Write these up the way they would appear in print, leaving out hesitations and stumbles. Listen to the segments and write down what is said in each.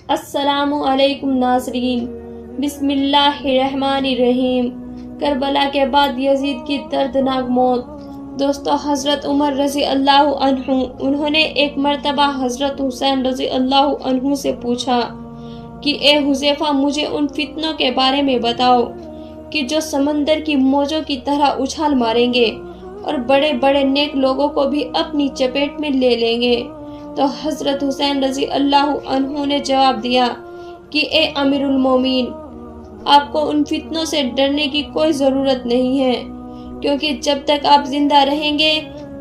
السلام علیکم ناظرین، بسم اللہ الرحمن الرحیم۔ کربلا کے بعد یزید کی دردناک موت۔ دوستو، حضرت عمر رضی اللہ عنہ انہوں نے ایک مرتبہ حضرت حسین رضی اللہ عنہ سے پوچھا کہ اے حذیفہ، مجھے ان فتنوں کے بارے میں بتاؤ کہ جو سمندر کی موجوں کی طرح اچھال ماریں گے اور بڑے بڑے نیک لوگوں کو بھی اپنی چپیٹ میں لے لیں گے۔ تو حضرت حسین رضی اللہ عنہ نے جواب دیا کہ اے امیر المومنین، آپ کو ان فتنوں سے ڈرنے کی کوئی ضرورت نہیں ہے، کیونکہ جب تک آپ زندہ رہیں گے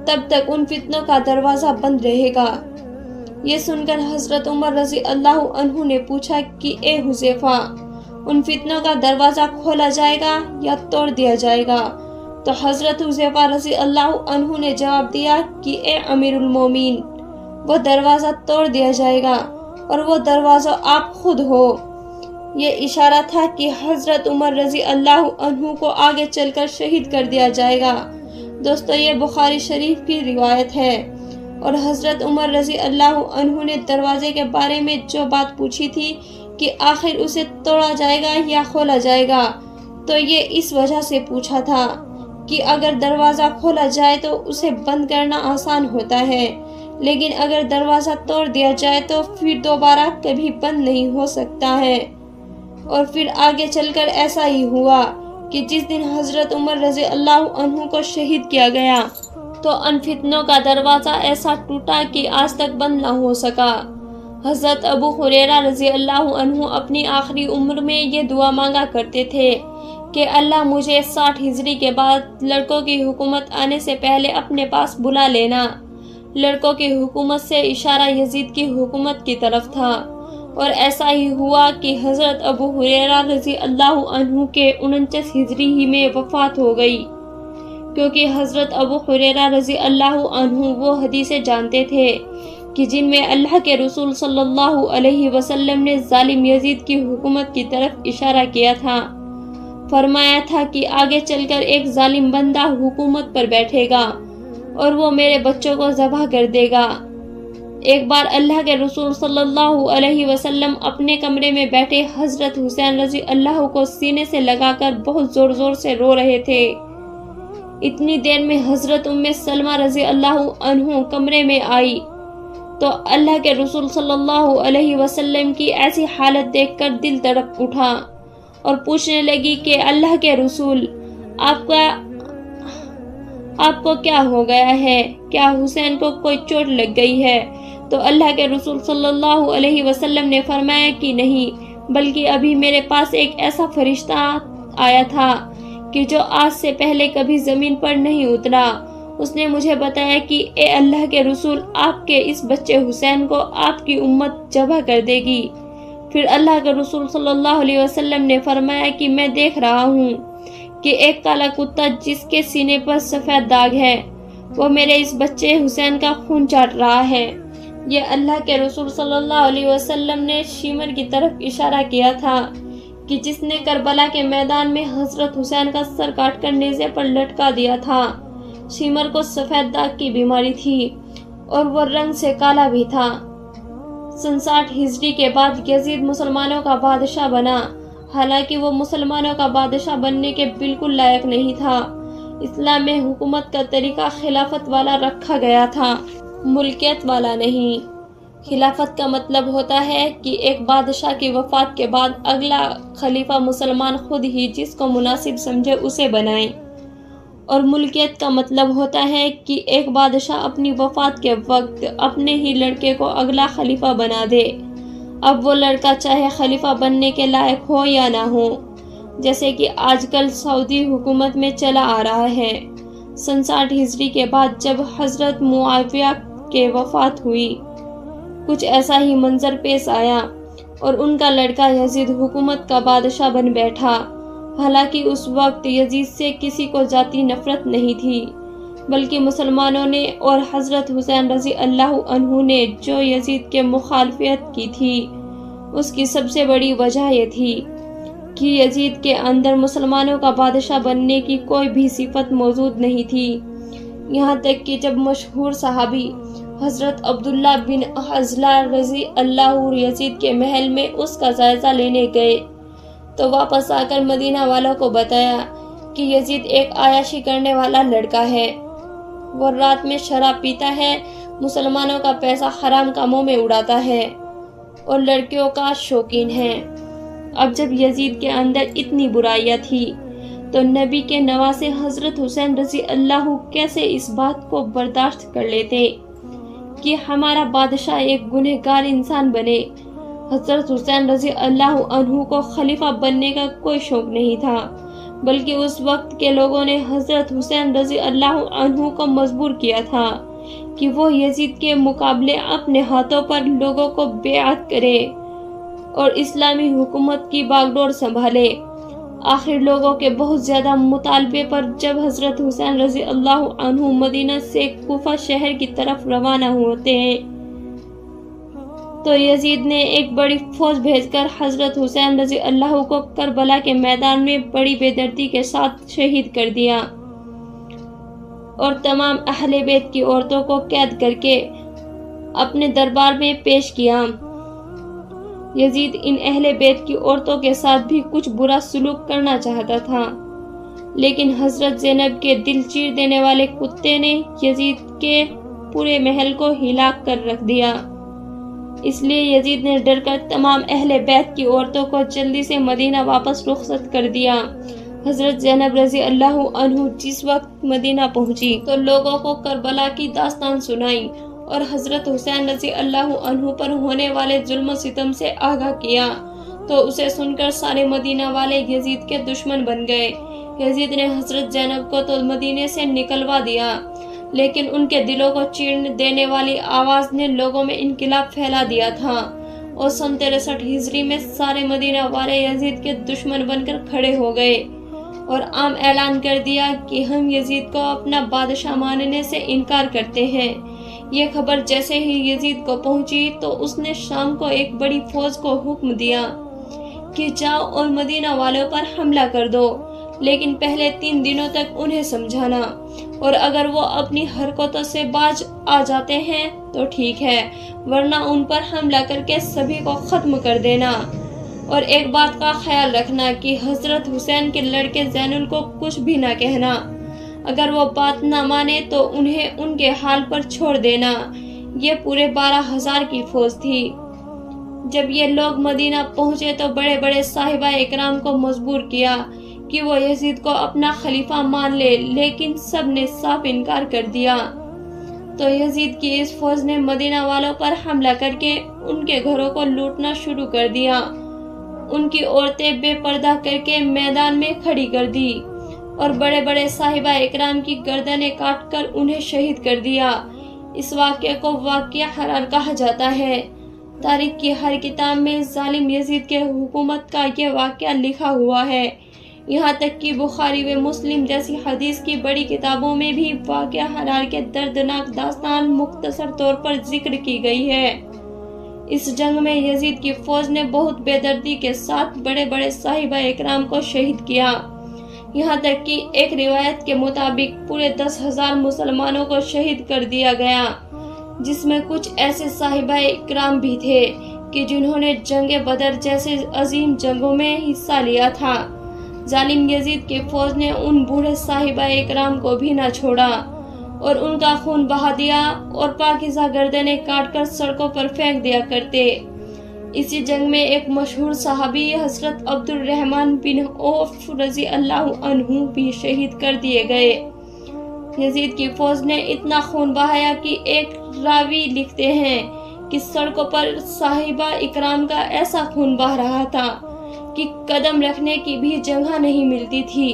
تب تک ان فتنوں کا دروازہ بند رہے گا۔ یہ سن کر حضرت عمر رضی اللہ عنہ نے پوچھا کہ اے حذیفہ، ان فتنوں کا دروازہ کھولا جائے گا یا توڑ دیا جائے گا؟ تو حضرت حذیفہ رضی اللہ عنہ نے جواب دیا کہ اے امیر المومنین، وہ دروازہ توڑ دیا جائے گا اور وہ دروازہ آپ خود ہو۔ یہ اشارہ تھا کہ حضرت عمر رضی اللہ عنہ کو آگے چل کر شہید کر دیا جائے گا۔ دوستو، یہ بخاری شریف کی روایت ہے۔ اور حضرت عمر رضی اللہ عنہ نے دروازے کے بارے میں جو بات پوچھی تھی کہ آخر اسے توڑا جائے گا یا کھولا جائے گا، تو یہ اس وجہ سے پوچھا تھا کہ اگر دروازہ کھولا جائے تو اسے بند کرنا آسان ہوتا ہے، لیکن اگر دروازہ توڑ دیا جائے تو پھر دوبارہ کبھی بند نہیں ہو سکتا ہے۔ اور پھر آگے چل کر ایسا ہی ہوا کہ جس دن حضرت عمر رضی اللہ عنہ کو شہید کیا گیا تو ان فتنوں کا دروازہ ایسا ٹوٹا کہ آج تک بند نہ ہو سکا۔ حضرت ابو ہریرہ رضی اللہ عنہ اپنی آخری عمر میں یہ دعا مانگا کرتے تھے کہ اللہ مجھے 60 ہجری کے بعد لڑکوں کی حکومت آنے سے پہلے اپنے پاس بلا لینا۔ لڑکوں کی حکومت سے اشارہ یزید کی حکومت کی طرف تھا، اور ایسا ہی ہوا کہ حضرت ابو ہریرہ رضی اللہ عنہ کے 49 ہجری ہی میں وفات ہو گئی، کیونکہ حضرت ابو ہریرہ رضی اللہ عنہ وہ حدیثیں جانتے تھے کہ جن میں اللہ کے رسول صلی اللہ علیہ وسلم نے ظالم یزید کی حکومت کی طرف اشارہ کیا تھا۔ فرمایا تھا کہ آگے چل کر ایک ظالم بندہ حکومت پر بیٹھے گا اور وہ میرے بچوں کو ذبح کر دے گا۔ ایک بار اللہ کے رسول صلی اللہ علیہ وسلم اپنے کمرے میں بیٹھے حضرت حسین رضی اللہ کو سینے سے لگا کر بہت زور زور سے رو رہے تھے۔ اتنی دیر میں حضرت ام سلمہ رضی اللہ عنہ کمرے میں آئی تو اللہ کے رسول صلی اللہ علیہ وسلم کی ایسی حالت دیکھ کر دل تڑپ اٹھا اور پوچھنے لگی کہ اللہ کے رسول، آپ کو کیا ہو گیا ہے؟ کیا حسین کو کوئی چوٹ لگ گئی ہے؟ تو اللہ کے رسول صلی اللہ علیہ وسلم نے فرمایا کہ نہیں، بلکہ ابھی میرے پاس ایک ایسا فرشتہ آیا تھا کہ جو آج سے پہلے کبھی زمین پر نہیں اترا۔ اس نے مجھے بتایا کہ اے اللہ کے رسول، آپ کے اس بچے حسین کو آپ کی امت ذبح کر دے گی۔ پھر اللہ کے رسول صلی اللہ علیہ وسلم نے فرمایا کہ میں دیکھ رہا ہوں کہ ایک کالا کتا جس کے سینے پر سفید داغ ہے وہ میرے اس بچے حسین کا خون چاٹ رہا ہے۔ یہ اللہ کے رسول صلی اللہ علیہ وسلم نے شیمر کی طرف اشارہ کیا تھا کہ جس نے کربلا کے میدان میں حضرت حسین کا سر کاٹ کر نیزے پر لٹکا دیا تھا۔ شیمر کو سفید داغ کی بیماری تھی اور وہ رنگ سے کالا بھی تھا۔ 60 ہجری کے بعد یزید مسلمانوں کا بادشاہ بنا، حالانکہ وہ مسلمانوں کا بادشاہ بننے کے بالکل لائق نہیں تھا۔ اسلام میں حکومت کا طریقہ خلافت والا رکھا گیا تھا، ملکیت والا نہیں۔ خلافت کا مطلب ہوتا ہے کہ ایک بادشاہ کی وفات کے بعد اگلا خلیفہ مسلمان خود ہی جس کو مناسب سمجھے اسے بنائیں، اور ملکیت کا مطلب ہوتا ہے کہ ایک بادشاہ اپنی وفات کے وقت اپنے ہی لڑکے کو اگلا خلیفہ بنا دے، اب وہ لڑکا چاہے خلیفہ بننے کے لائق ہو یا نہ ہو، جیسے کہ آج کل سعودی حکومت میں چلا آ رہا ہے۔ 60 ہجری کے بعد جب حضرت معاویہ کے وفات ہوئی، کچھ ایسا ہی منظر پیش آیا اور ان کا لڑکا یزید حکومت کا بادشاہ بن بیٹھا۔ حالانکہ اس وقت یزید سے کسی کو ذاتی نفرت نہیں تھی، بلکہ مسلمانوں نے اور حضرت حسین رضی اللہ عنہ نے جو یزید کے مخالفت کی تھی، اس کی سب سے بڑی وجہ یہ تھی کہ یزید کے اندر مسلمانوں کا بادشاہ بننے کی کوئی بھی صفت موجود نہیں تھی۔ یہاں تک کہ جب مشہور صحابی حضرت عبداللہ بن حنظلہ رضی اللہ عنہ یزید کے محل میں اس کا جائزہ لینے گئے تو واپس آ کر مدینہ والوں کو بتایا کہ یزید ایک عیاشی کرنے والا لڑکا ہے، وہ رات میں شراب پیتا ہے، مسلمانوں کا پیسہ حرام کاموں میں اڑاتا ہے اور لڑکیوں کا شوقین ہے۔ اب جب یزید کے اندر اتنی برائیاں تھی تو نبی کے نواسے حضرت حسین رضی اللہ عنہ کیسے اس بات کو برداشت کر لیتے کہ ہمارا بادشاہ ایک گنہگار انسان بنے۔ حضرت حسین رضی اللہ عنہ کو خلیفہ بننے کا کوئی شوق نہیں تھا، بلکہ اس وقت کے لوگوں نے حضرت حسین رضی اللہ عنہ کو مجبور کیا تھا کہ وہ یزید کے مقابلے اپنے ہاتھوں پر لوگوں کو بیعت کرے اور اسلامی حکومت کی باغڈور سنبھالے۔ آخر لوگوں کے بہت زیادہ مطالبے پر جب حضرت حسین رضی اللہ عنہ مدینہ سے کوفہ شہر کی طرف روانہ ہوتے ہیں تو یزید نے ایک بڑی فوج بھیج کر حضرت حسین رضی اللہ عنہ کو کربلا کے میدان میں بڑی بے دردی کے ساتھ شہید کر دیا اور تمام اہل بیت کی عورتوں کو قید کر کے اپنے دربار میں پیش کیا۔ یزید ان اہل بیت کی عورتوں کے ساتھ بھی کچھ برا سلوک کرنا چاہتا تھا، لیکن حضرت زینب کے دل چیر دینے والے کتے نے یزید کے پورے محل کو ہلا کر رکھ دیا۔ اس لیے یزید نے ڈر کر تمام اہل بیت کی عورتوں کو جلدی سے مدینہ واپس رخصت کر دیا۔ حضرت زینب رضی اللہ عنہ جس وقت مدینہ پہنچی تو لوگوں کو کربلا کی داستان سنائی اور حضرت حسین رضی اللہ عنہ پر ہونے والے ظلم و ستم سے آگاہ کیا تو اسے سن کر سارے مدینہ والے یزید کے دشمن بن گئے۔ یزید نے حضرت زینب کو تو مدینے سے نکلوا دیا، لیکن ان کے دلوں کو چیر دینے والی آواز نے لوگوں میں انقلاب پھیلا دیا تھا اور سن 63 ہجری میں سارے مدینہ والے یزید کے دشمن بن کر کھڑے ہو گئے اور عام اعلان کر دیا کہ ہم یزید کو اپنا بادشاہ ماننے سے انکار کرتے ہیں۔ یہ خبر جیسے ہی یزید کو پہنچی تو اس نے شام کو ایک بڑی فوج کو حکم دیا کہ جاؤ اور مدینہ والوں پر حملہ کر دو، لیکن پہلے 3 دنوں تک انہیں سمجھانا، اور اگر وہ اپنی حرکتوں سے باز آ جاتے ہیں تو ٹھیک ہے، ورنہ ان پر حملہ کر کے سبھی کو ختم کر دینا۔ اور ایک بات کا خیال رکھنا کہ حضرت حسین کے لڑکے زینل کو کچھ بھی نہ کہنا، اگر وہ بات نہ مانے تو انہیں ان کے حال پر چھوڑ دینا۔ یہ پورے 12,000 کی فوج تھی۔ جب یہ لوگ مدینہ پہنچے تو بڑے بڑے صحابہ اکرام کو مجبور کیا کہ وہ یزید کو اپنا خلیفہ مان لے، لیکن سب نے صاف انکار کر دیا۔ تو یزید کی اس فوج نے مدینہ والوں پر حملہ کر کے ان کے گھروں کو لوٹنا شروع کر دیا، ان کی عورتیں بے پردہ کر کے میدان میں کھڑی کر دی اور بڑے بڑے صحابہ اکرام کی گردنیں کاٹ کر انہیں شہید کر دیا۔ اس واقعے کو واقعہ حرار کہا جاتا ہے۔ تاریخ کی ہر کتاب میں ظالم یزید کے حکومت کا یہ واقعہ لکھا ہوا ہے، یہاں تک کہ بخاری و مسلم جیسی حدیث کی بڑی کتابوں میں بھی واقعہ حرار کے دردناک داستان مختصر طور پر ذکر کی گئی ہے۔ اس جنگ میں یزید کی فوج نے بہت بے دردی کے ساتھ بڑے بڑے صحابہ اکرام کو شہید کیا، یہاں تک کہ ایک روایت کے مطابق پورے 10,000 مسلمانوں کو شہید کر دیا گیا، جس میں کچھ ایسے صحابہ اکرام بھی تھے کہ جنہوں نے جنگ بدر جیسے عظیم جنگوں میں حصہ لیا تھا۔ ظالم یزید کی فوج نے ان بوڑھے صحابہ اکرام کو بھی نہ چھوڑا اور ان کا خون بہا دیا اور پاکیزہ گردنیں کاٹ کر سڑکوں پر پھینک دیا کرتے۔ اسی جنگ میں ایک مشہور صحابی حضرت عبد الرحمن بن عوف رضی اللہ عنہ بھی شہید کر دیے گئے۔ یزید کی فوج نے اتنا خون بہایا کہ ایک راوی لکھتے ہیں کہ سڑکوں پر صحابہ اکرام کا ایسا خون بہہ رہا تھا کہ قدم رکھنے کی بھی جگہ نہیں ملتی تھی۔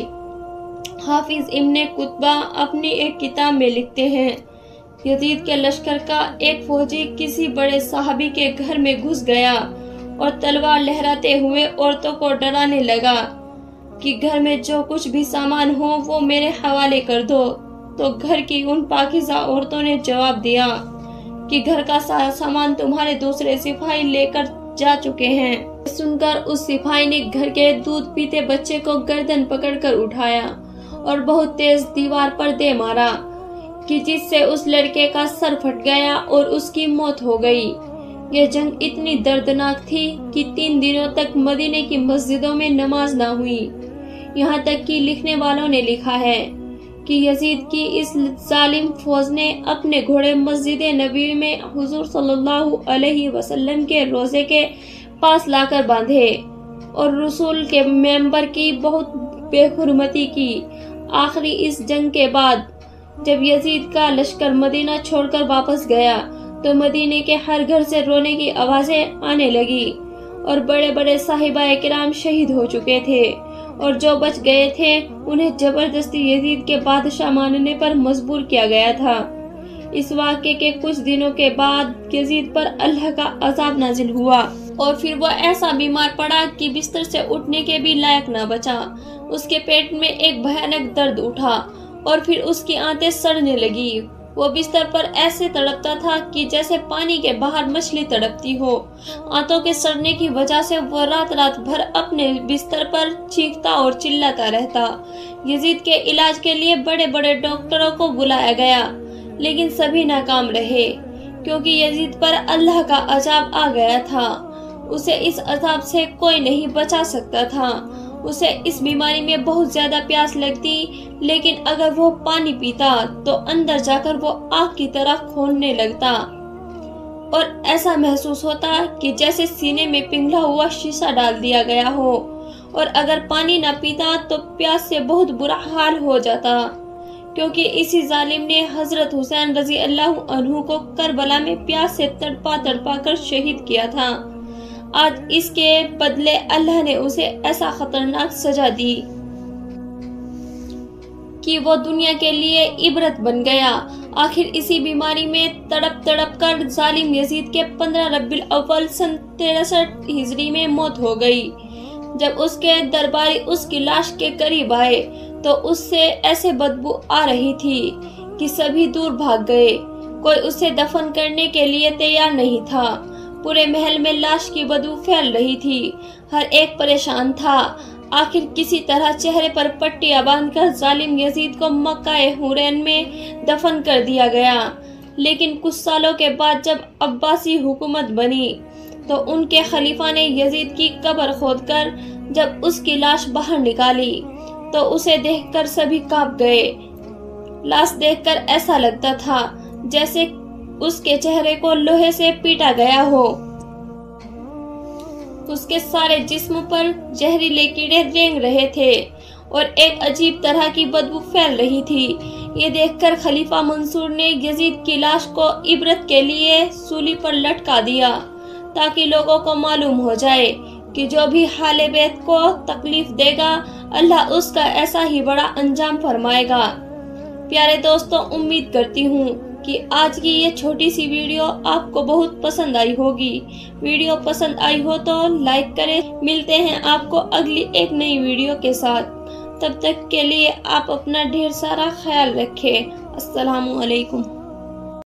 حافظ ابن قتبہ اپنی ایک کتاب میں لکھتے ہیں، یزید کے لشکر کا ایک فوجی کسی بڑے صحابی کے گھر میں گھس گیا اور تلوار لہراتے ہوئے عورتوں کو ڈرانے لگا کہ گھر میں جو کچھ بھی سامان ہو وہ میرے حوالے کر دو۔ تو گھر کی ان پاکیزہ عورتوں نے جواب دیا کہ گھر کا سارا سامان تمہارے دوسرے سپاہی لے کر جا چکے ہیں۔ سن کر اس سپاہی نے گھر کے دودھ پیتے بچے کو گردن پکڑ کر اٹھایا اور بہت تیز دیوار پر دے مارا۔ کہ جس سے اس لڑکے کا سر پھٹ گیا اور اس کی موت ہو گئی۔ یہ جنگ اتنی دردناک تھی کہ 3 دنوں تک مدینے کی مسجدوں میں نماز نہ ہوئی۔ یہاں تک کہ لکھنے والوں نے لکھا ہے کہ یزید کی اس ظالم فوج نے اپنے گھوڑے مسجد نبوی میں حضور صلی اللہ علیہ وسلم کے روضے کے پاس لا کر باندھے اور رسول کے ممبر کی بہت بے حرمتی کی۔ آخری اس جنگ کے بعد جب یزید کا لشکر مدینہ چھوڑ کر واپس گیا تو مدینے کے ہر گھر سے رونے کی آوازیں آنے لگی اور بڑے بڑے صحابہ کرام شہید ہو چکے تھے، اور جو بچ گئے تھے انہیں زبردستی یزید کے بادشاہ ماننے پر مجبور کیا گیا تھا۔ اس واقعے کے کچھ دنوں کے بعد یزید پر اللہ کا عذاب نازل ہوا اور پھر وہ ایسا بیمار پڑا کہ بستر سے اٹھنے کے بھی لائق نہ بچا۔ اس کے پیٹ میں ایک بھیانک درد اٹھا اور پھر اس کی آنتیں سڑنے لگی۔ وہ بستر پر ایسے تڑپتا تھا کہ جیسے پانی کے باہر مچھلی تڑپتی ہو۔ آنتوں کے سڑنے کی وجہ سے وہ رات بھر اپنے بستر پر چیختا اور چلاتا رہتا۔ یزید کے علاج کے لیے بڑے بڑے ڈاکٹروں کو بلایا گیا لیکن سبھی ناکام رہے، کیونکہ یزید پر اللہ کا عذاب آ گیا تھا۔ اسے اس عذاب سے کوئی نہیں بچا سکتا تھا۔ اسے اس بیماری میں بہت زیادہ پیاس لگتی، لیکن اگر وہ پانی پیتا تو اندر جا کر وہ آگ کی طرح کھولنے لگتا اور ایسا محسوس ہوتا کہ جیسے سینے میں پگھلا ہوا شیشہ ڈال دیا گیا ہو، اور اگر پانی نہ پیتا تو پیاس سے بہت برا حال ہو جاتا، کیونکہ اسی ظالم نے حضرت حسین رضی اللہ عنہ کو کربلا میں پیاس سے تڑپا کر شہید کیا تھا۔ آج اس کے بدلے اللہ نے اسے ایسا خطرناک سزا دی کہ وہ دنیا کے لیے عبرت بن گیا۔ آخر اسی بیماری میں تڑپ کر ظالم یزید کے 15 ربیع الاول سن 63 ہجری میں موت ہو گئی۔ جب اس کے درباری اس کی لاش کے قریب آئے تو اس سے ایسے بدبو آ رہی تھی کہ سبھی دور بھاگ گئے۔ کوئی اسے دفن کرنے کے لیے تیار نہیں تھا۔ پورے محل میں لاش کی بدبو پھیل رہی تھی۔ ہر ایک پریشان تھا۔ آخر کسی طرح چہرے پر پٹیاں باندھ کر ظالم یزید کو مکہ حرین میں دفن کر دیا گیا۔ لیکن کچھ سالوں کے بعد جب عباسی حکومت بنی تو ان کے خلیفہ نے یزید کی قبر کھود کر جب اس کی لاش باہر نکالی تو اسے دیکھ کر سبھی کانپ گئے۔ لاش دیکھ کر ایسا لگتا تھا جیسے اس کے چہرے کو لوہے سے پیٹا گیا ہو۔ اس کے سارے جسم پر زہریلے کیڑے رینگ رہے تھے اور ایک عجیب طرح کی بدبو پھیل رہی تھی۔ یہ دیکھ کر خلیفہ منصور نے یزید کی لاش کو عبرت کے لیے سولی پر لٹکا دیا تاکہ لوگوں کو معلوم ہو جائے کہ جو بھی اہل بیت کو تکلیف دے گا اللہ اس کا ایسا ہی بڑا انجام فرمائے گا۔ پیارے دوستوں، امید کرتی ہوں کہ آج کی یہ چھوٹی سی ویڈیو آپ کو بہت پسند آئی ہوگی۔ ویڈیو پسند آئی ہو تو لائک کریں۔ ملتے ہیں آپ کو اگلی ایک نئی ویڈیو کے ساتھ۔ تب تک کے لیے آپ اپنا ڈھیر سارا خیال رکھیں۔ السلام علیکم۔